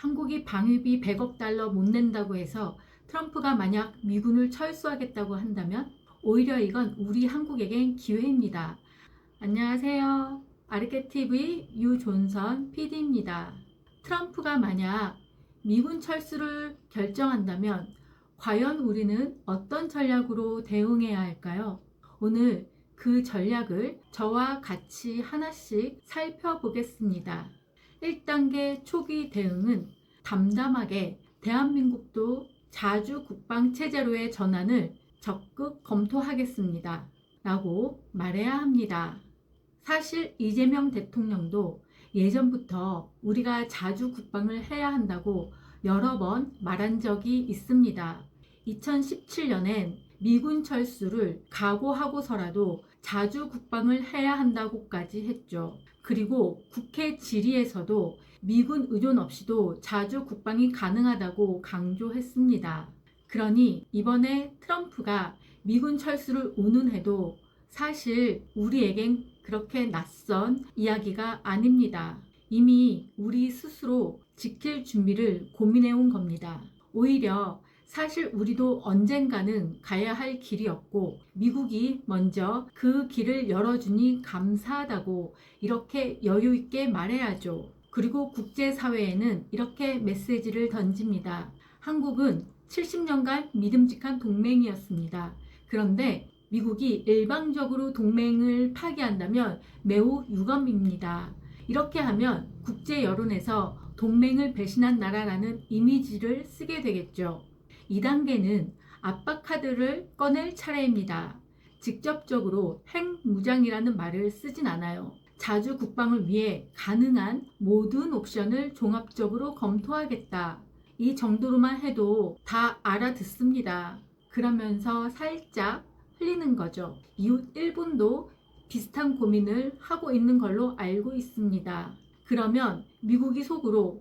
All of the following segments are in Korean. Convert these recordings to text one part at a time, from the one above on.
한국이 방위비 100억 달러 못 낸다고 해서 트럼프가 만약 미군을 철수하겠다고 한다면 오히려 이건 우리 한국에겐 기회입니다. 안녕하세요. 아르케TV 유존선 PD입니다. 트럼프가 만약 미군 철수를 결정한다면 과연 우리는 어떤 전략으로 대응해야 할까요? 오늘 그 전략을 저와 같이 하나씩 살펴보겠습니다. 1단계 초기 대응은 담담하게 대한민국도 자주 국방 체제로의 전환을 적극 검토하겠습니다. 라고 말해야 합니다. 사실 이재명 대통령도 예전부터 우리가 자주 국방을 해야 한다고 여러 번 말한 적이 있습니다. 2017년엔 미군 철수를 각오하고서라도 자주 국방을 해야 한다고까지 했죠. 그리고 국회 질의에서도 미군 의존 없이도 자주 국방이 가능하다고 강조했습니다. 그러니 이번에 트럼프가 미군 철수를 운운해도 사실 우리에겐 그렇게 낯선 이야기가 아닙니다. 이미 우리 스스로 지킬 준비를 고민해온 겁니다. 오히려 사실 우리도 언젠가는 가야 할 길이었고 미국이 먼저 그 길을 열어주니 감사하다고 이렇게 여유 있게 말해야죠. 그리고 국제사회에는 이렇게 메시지를 던집니다. 한국은 70년간 믿음직한 동맹이었습니다. 그런데 미국이 일방적으로 동맹을 파기한다면 매우 유감입니다. 이렇게 하면 국제 여론에서 동맹을 배신한 나라라는 이미지를 쓰게 되겠죠. 2단계는 압박 카드를 꺼낼 차례입니다. 직접적으로 핵무장이라는 말을 쓰진 않아요. 자주 국방을 위해 가능한 모든 옵션을 종합적으로 검토하겠다. 이 정도로만 해도 다 알아듣습니다. 그러면서 살짝 흘리는 거죠. 이웃 일본도 비슷한 고민을 하고 있는 걸로 알고 있습니다. 그러면 미국이 속으로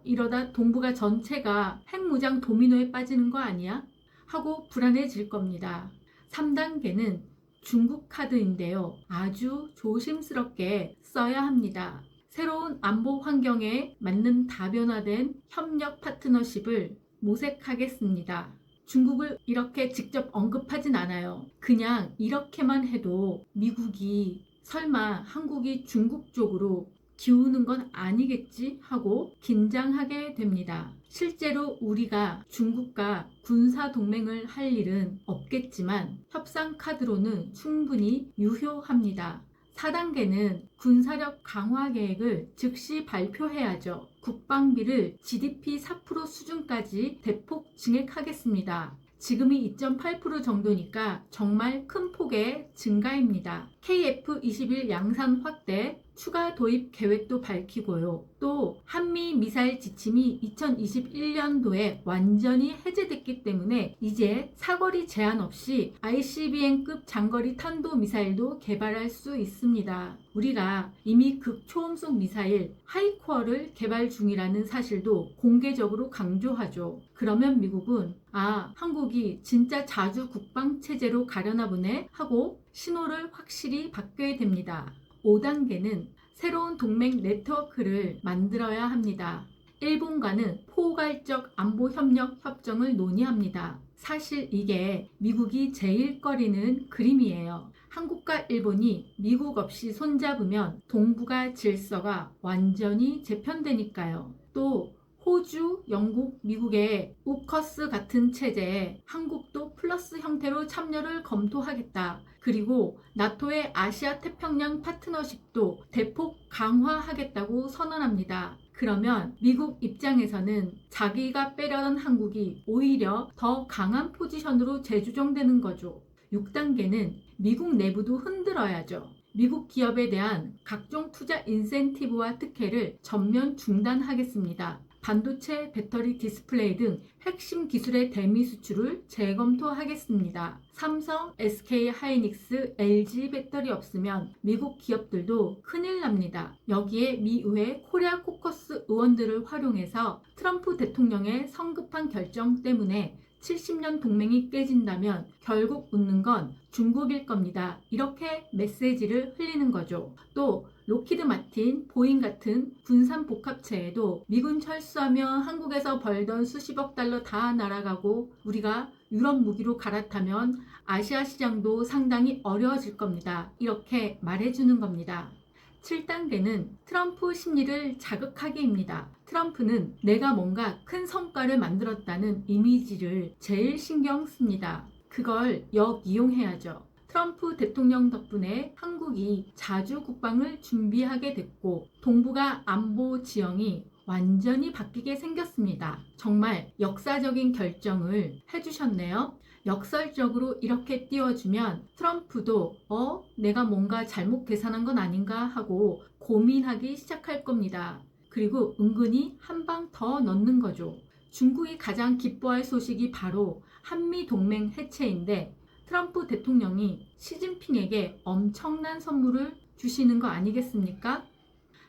이러다 동북아 전체가 핵무장 도미노에 빠지는 거 아니야? 하고 불안해질 겁니다. 3단계는 중국 카드인데요. 아주 조심스럽게 써야 합니다. 새로운 안보 환경에 맞는 다변화된 협력 파트너십을 모색하겠습니다. 중국을 이렇게 직접 언급하진 않아요. 그냥 이렇게만 해도 미국이 설마 한국이 중국 쪽으로 기우는 건 아니겠지 하고 긴장하게 됩니다. 실제로 우리가 중국과 군사 동맹을 할 일은 없겠지만 협상 카드로는 충분히 유효합니다. 4단계는 군사력 강화 계획을 즉시 발표해야죠. 국방비를 GDP 4% 수준까지 대폭 증액하겠습니다. 지금이 2.8% 정도니까 정말 큰 폭의 증가입니다. KF-21 양산 확대, 추가 도입 계획도 밝히고요. 또 한미 미사일 지침이 2021년도에 완전히 해제됐기 때문에 이제 사거리 제한 없이 ICBM급 장거리 탄도미사일도 개발할 수 있습니다. 우리가 이미 극초음속 미사일 하이코어를 개발 중이라는 사실도 공개적으로 강조하죠. 그러면 미국은 한국이 진짜 자주 국방 체제로 가려나 보네 하고 신호를 확실히 바뀌어야 됩니다. 5단계는 새로운 동맹 네트워크를 만들어야 합니다. 일본과는 포괄적 안보협력 협정을 논의합니다. 사실 이게 미국이 제일 꺼리는 그림이에요. 한국과 일본이 미국 없이 손잡으면 동북아 질서가 완전히 재편되니까요. 또 호주, 영국, 미국의 우커스 같은 체제에 한국도 플러스 형태로 참여를 검토하겠다. 그리고 나토의 아시아 태평양 파트너십도 대폭 강화하겠다고 선언합니다. 그러면 미국 입장에서는 자기가 빼려던 한국이 오히려 더 강한 포지션으로 재조정되는 거죠. 6단계는 미국 내부도 흔들어야죠. 미국 기업에 대한 각종 투자 인센티브와 특혜를 전면 중단하겠습니다. 반도체, 배터리, 디스플레이 등 핵심 기술의 대미 수출을 재검토하겠습니다. 삼성, SK 하이닉스, LG 배터리 없으면 미국 기업들도 큰일 납니다. 여기에 미 의회 코리아 코커스 의원들을 활용해서 트럼프 대통령의 성급한 결정 때문에 70년 동맹이 깨진다면 결국 웃는 건 중국일 겁니다. 이렇게 메시지를 흘리는 거죠. 또 로키드 마틴, 보잉 같은 군산 복합체에도 미군 철수하면 한국에서 벌던 수십억 달러 다 날아가고 우리가 유럽 무기로 갈아타면 아시아 시장도 상당히 어려워질 겁니다. 이렇게 말해주는 겁니다. 7단계는 트럼프 심리를 자극하기입니다. 트럼프는 내가 뭔가 큰 성과를 만들었다는 이미지를 제일 신경 씁니다. 그걸 역이용해야죠. 트럼프 대통령 덕분에 한국이 자주 국방을 준비하게 됐고 동북아 안보 지형이 완전히 바뀌게 생겼습니다. 정말 역사적인 결정을 해주셨네요. 역설적으로 이렇게 띄워주면 트럼프도 내가 뭔가 잘못 계산한 건 아닌가 하고 고민하기 시작할 겁니다. 그리고 은근히 한 방 더 넣는 거죠. 중국이 가장 기뻐할 소식이 바로 한미 동맹 해체인데 트럼프 대통령이 시진핑에게 엄청난 선물을 주시는 거 아니겠습니까?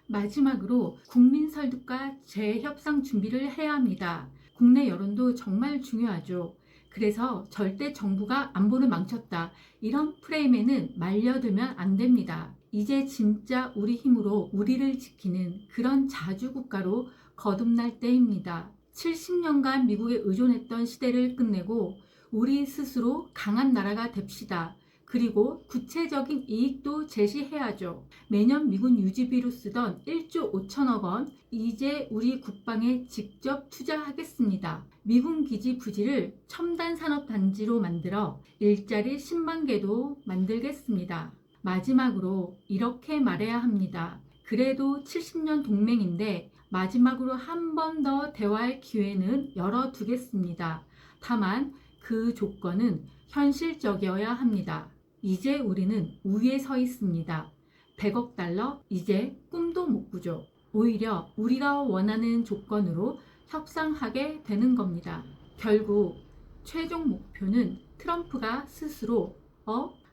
마지막으로 국민 설득과 재협상 준비를 해야 합니다. 국내 여론도 정말 중요하죠. 그래서 절대 정부가 안보를 망쳤다. 이런 프레임에는 말려들면 안 됩니다. 이제 진짜 우리 힘으로 우리를 지키는 그런 자주국가로 거듭날 때입니다. 70년간 미국에 의존했던 시대를 끝내고 우리 스스로 강한 나라가 됩시다. 그리고 구체적인 이익도 제시해야죠. 매년 미군 유지비로 쓰던 1조 5천억 원, 이제 우리 국방에 직접 투자하겠습니다. 미군 기지 부지를 첨단 산업단지로 만들어 일자리 10만 개도 만들겠습니다. 마지막으로 이렇게 말해야 합니다. 그래도 70년 동맹인데 마지막으로 한 번 더 대화할 기회는 열어두겠습니다. 다만 그 조건은 현실적이어야 합니다. 이제 우리는 우위에 서 있습니다. 100억 달러 이제 꿈도 못 꾸죠. 오히려 우리가 원하는 조건으로 협상하게 되는 겁니다. 결국 최종 목표는 트럼프가 스스로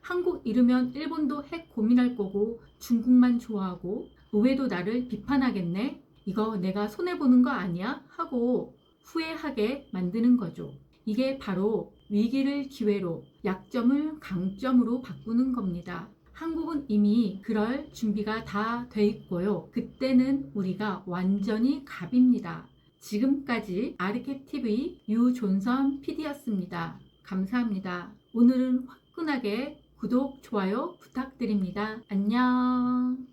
한국 잃으면 일본도 핵 고민할 거고 중국만 좋아하고 의회도 나를 비판하겠네? 이거 내가 손해보는 거 아니야? 하고 후회하게 만드는 거죠. 이게 바로 위기를 기회로 약점을 강점으로 바꾸는 겁니다. 한국은 이미 그럴 준비가 다 돼 있고요. 그때는 우리가 완전히 갑입니다. 지금까지 아르케TV 유존선 PD였습니다. 감사합니다. 오늘은 화끈하게 구독, 좋아요 부탁드립니다. 안녕.